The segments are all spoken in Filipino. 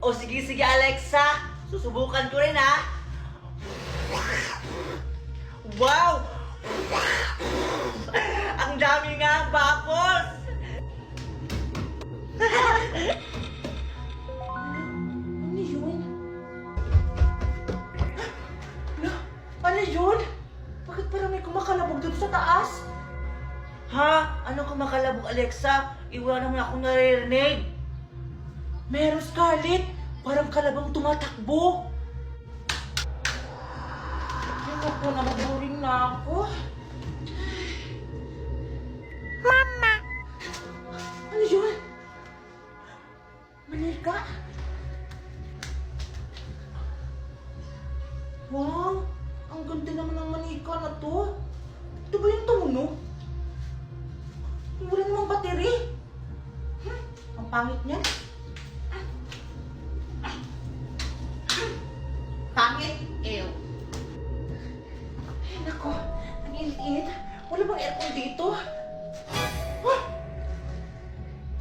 O sige, sige Alexa. Susubukan ko rin ha. Wow! Ang dami nga bubbles! Ano yun? Ano yun? Bakit parang may kumakalabog dito sa taas? Ha? Anong kumakalabog, Alexa? Iwala naman akong naririnig. Meron, Scarlett. Parang kalabang tumatakbo. Ako po, nababoring na ako. Mama! Ano yun? Manika? Wow! Ang ganda naman ng manika na to. Ito ba yung tono? Wala namang bateri. Ang pangit niyan. Pangit? Ew. Ay, nako. Ang init. Wala bang aircon dito? Huh?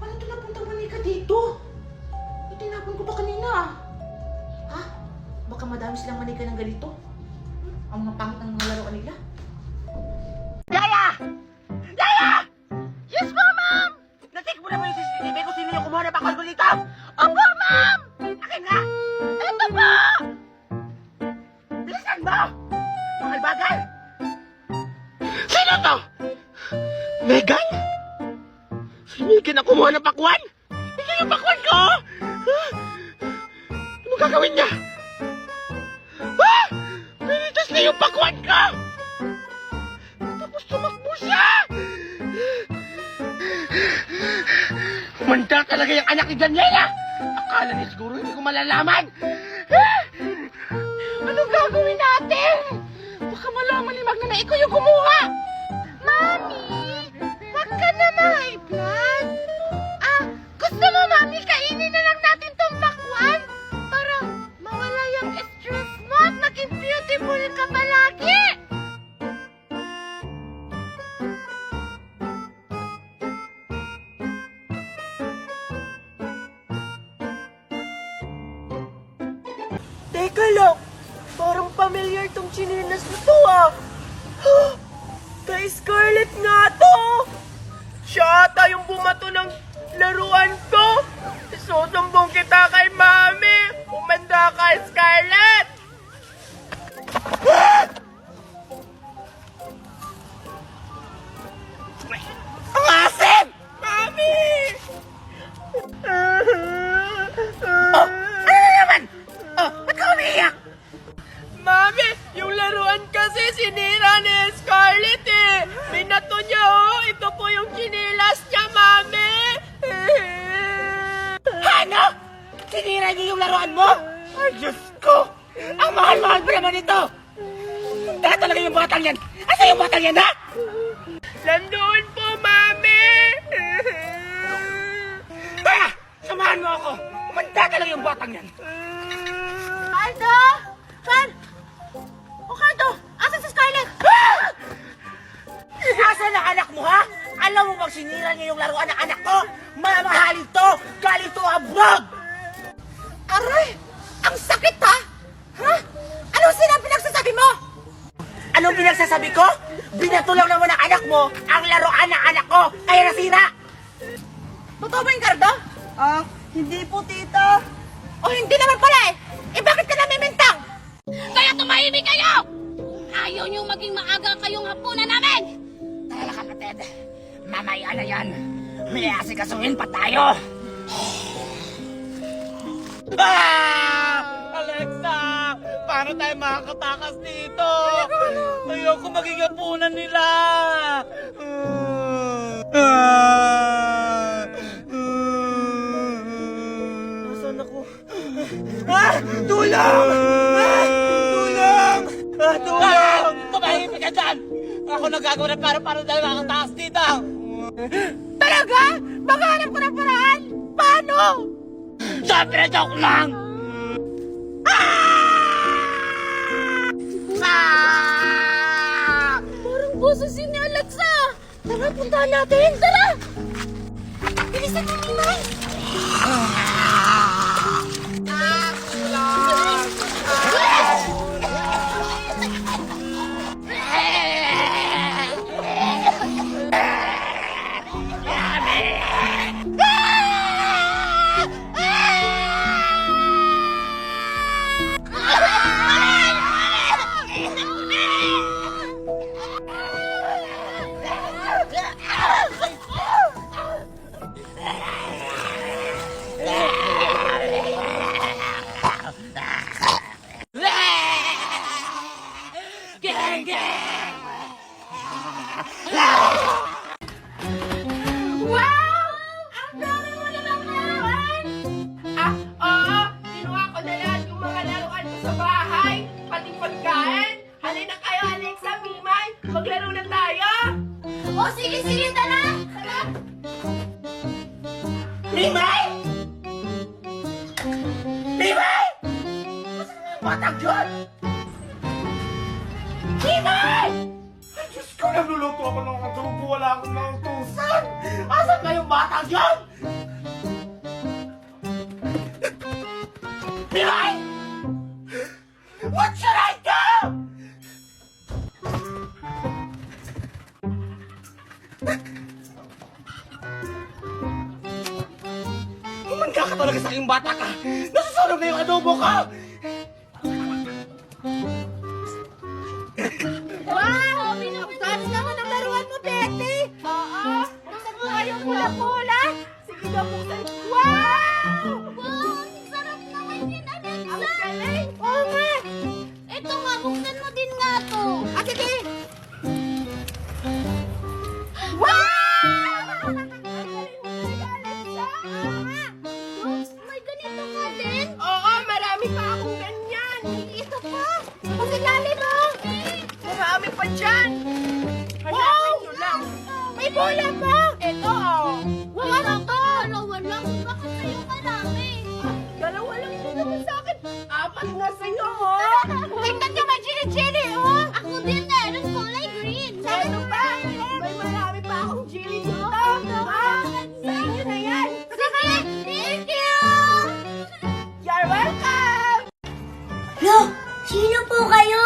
Paano ito napuntang manika dito? Itinapon ko pa kanina. Ha? Baka madami silang manika ng ganito? Ang mga pangit ng mga laruan nila? Yaya! Yaya! Yes po, ma'am! Natik mo na ba yung CCTV kung sino yung kumuha na bakal ko dito? Opo, ma'am! Akin nga! Ito po! Bilisan mo! Bakal-bakal! Sino to? Megan? Si Megan ang kumuha ng pakwan? Ito yung pakwan ko! Anong gagawin niya? Ah! Pinitas na yung pakwan ko! Tapos tumakbo siya! Umanda talaga yung anak ni Daniela! Akala niya siguro hindi ko malalaman! Anong gagawin natin? Baka malaman ni Magna na ikaw yung kumuha! Mami! Wag ka na ma-high blood! Gusto mo, Mami, kainin na lang natin tong pakwan para mawala yung stress mo at maging beautiful ka palagi! Teka lang, parang familiar tong chinilas na to ah. Kay Scarlett nga to. Siya ata yung bumato ng laruan ko. Susumbong kita kay Mami. Umanda ka, Scarlett. Ang asim! Mami! Ba't ka umiiyak? Mami, yung laruan kasi sinira ni Scarlett eh. Minato niya oh. Ito po yung chinilas niya, Mami. Ano? Sinira niya yung laruan mo? Ay, Diyos ko. Ang mahal-mahal pa naman ito. Dahil talaga yung batang yan. Asa yung batang yan, ha? Nandoon po, Mami. Samahan mo ako. Umanda talaga yung batang yan. Aldo! Kan! O Kanto! Asan si Scarlett? Asan ang anak mo, ha? Alam mo bang sinira niya yung laruan ng anak ko? Mamahalin to! Galing to abroad! Aray! Ang sakit, ha? Ha? Anong pinagsasabi mo? Anong pinagsasabi ko? Binato lang naman ng anak mo ang laruan ng anak ko, kaya nasira! Totoo ba yung Cardo? Hindi po, tita. O hindi naman pala eh! Eh bakit ka namimintang? Kaya tumahimik kayo! Ayaw niyong maging maaga kayong hapunan namin! Tala kapatid, mamaya na yan. May asikasuhin pa tayo. Alexa! Paano tayo makakatakas dito? Ayoko maging hapunan nila! Nasaan ako? Tulong! Tulong! Tulong! Tumahimik ka dyan! Ako nagagawa na para tayo makatakas dito. Talaga? Maghanap ko ng paraan! Paano? Siyempre, joke lang! Parang boses yun ni Alexa! Tara, puntahan natin! Tara! Bilisan mo, Mimay! Mimay! Mimay! Nasaan na yung batang yun? Mimay! Ay, Diyos ko, nagluluto ako ng adobo. Wala akong nautusan. Asan na yung batang yun? Mimay! What should I do? Humanda ka talaga sa aking bata ka! Nasusunog na yung adobo ko! Wow! Pinapitaas naman ang laruan mo, Betty! Oo! Gusto mo kayong hula-hula? Sige daw, buksan. Wow! Wow! Ang sarap naman din, Alexa! Ang galing! Oo nga! Ito nga, buksan mo din nga to. Ah, sige! Wow! Ang galing mo talaga, Alexa! Oo nga! May ganito ka din? Oo, marami pa akong ganyan! Ito pa! Ang ilalim mo! Marami pa dyan! Hanapin nyo lang! May bola pa! Ito oh! Wala to! Dalawa lang! Bakit sa'yo marami? Dalawa lang din naman sa'kin! Apat na sa'yo oh! Tingnan nyo may chili-chili oh! Ako din meron kulay green! Ano pa? May marami pa akong chili dito! Ah! Sa inyo na yan! Sige! Thank you! You're welcome! Lo, sino po kayo?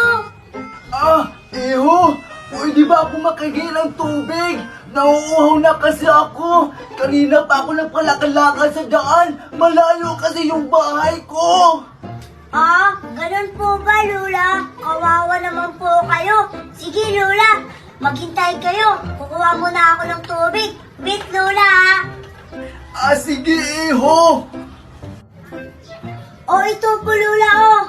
Iho! Pwede ba ako makigil ng tubig? Nauuhaw na kasi ako. Kanina pa ako nagpalakad-lakad sa daan. Malayo kasi yung bahay ko. Ganun po ba, Lola? Kawawa naman po kayo. Sige, Lola. Maghintay kayo. Kukuha muna ako ng tubig. Wait, Lola, ha? Sige, Iho! Ito po, Lola, oh.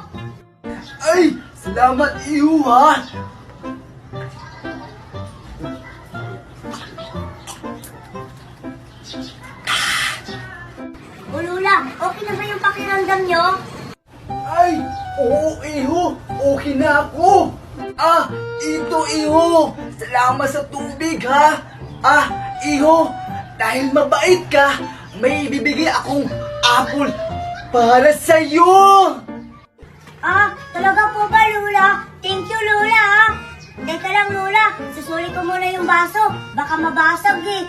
Ay, salamat, Iho, ha? Lola, okay na ba yung pakiramdam nyo? Ay, oo, Iho! Okay na ako! Ito, Iho! Salamat sa tubig, ha? Iho! Dahil mabait ka, may ibibigay akong apple para sa'yo! Talaga po ba, Lola? Thank you, Lola, ha? Teka lang, Lola. Susuli ko muna yung baso. Baka mabasag, eh.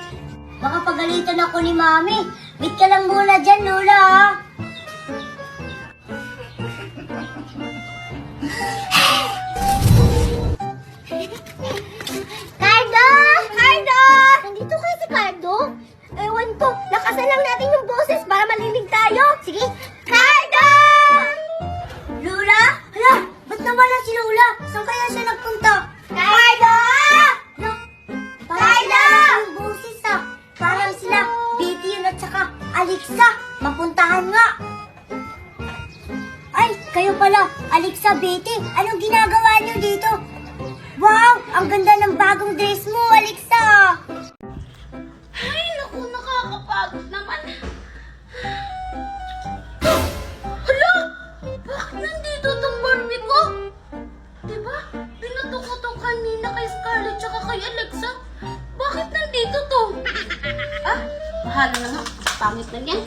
Baka pagalitan ako ni Mami. Wait ka lang muna dyan, Lola, ha? Cardo! Cardo! Nandito kayo si Cardo? Ewan ko. Lakasan lang natin yung boses para malinig tayo. Sige. Cardo! Lola? Hala, ba't nawala si Lola? Saan kaya siya nagpunta? Cardo! Cardo! Yung boses ah. Parang sila Betty yun at saka Alexa. Mapuntahan nga. Ay, kayo pala. Alexa, Betty. Anong ginagawa niyo dito? Wow! Ang ganda ng bagong dress mo, Alexa! Ay, naku, nakakapagod naman. Hala! Bakit nandito tong Barbie ko? Diba? Binato ko to kanina kay Scarlett tsaka kay Alexa. Bakit nandito to? Bahala na nga. Pangit na yan.